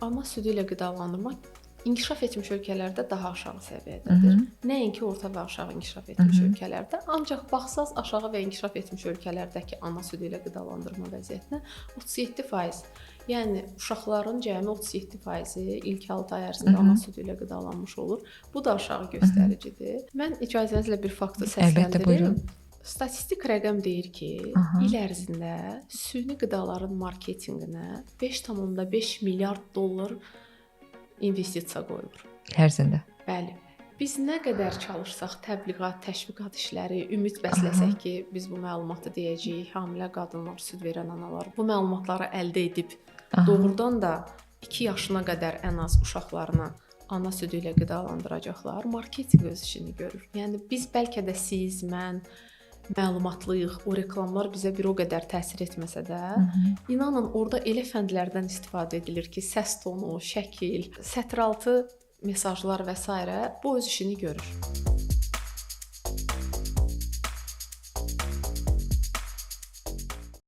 Ana südü ilə qidalandırmaq inkişaf etmiş ölkələrdə daha aşağı Hı səviyyədədir. -hı. Nəinki orta və aşağı inkişaf Hı etmiş -hı. ölkələrdə. Ancaq baxsaz aşağı və inkişaf etmiş ölkələrdəki ana südü ilə qidalandırma vəziyyətinə 37%. Yəni uşaqların cəmi 37%-i ilk 6 ay Hı ərzində -hı. ana südü ilə qidalanmış olur. Bu da aşağı göstəricidir. Mən icazənizlə bir faktı Əlbəttə, səsləndirim. buyurun. Statistik rəqəm deyir ki, Aha. il ərzində süni qidaların marketinqinə 5,5 milyard dollar investisiya qoyulur. Ərzində. Bəli. Biz nə qədər çalışsaq, təbliğat, təşviqat işləri, ümid Aha. bəsləsək ki, biz bu məlumatı deyəcəyik, hamilə qadınlar, süd verən analar bu məlumatları əldə edib Aha. doğrudan da 2 yaşına qədər ən az uşaqlarına ana südü ilə qidalandıracaqlar. Marketinq öz işini görür. Yəni biz bəlkə də siz, mən məlumatlıyıq, o reklamlar bizə bir o qədər təsir etməsə də, Hı -hı. inanın orada elə fəndlərdən istifadə edilir ki, səs tonu, şəkil, sətraltı mesajlar və s. bu öz işini görür.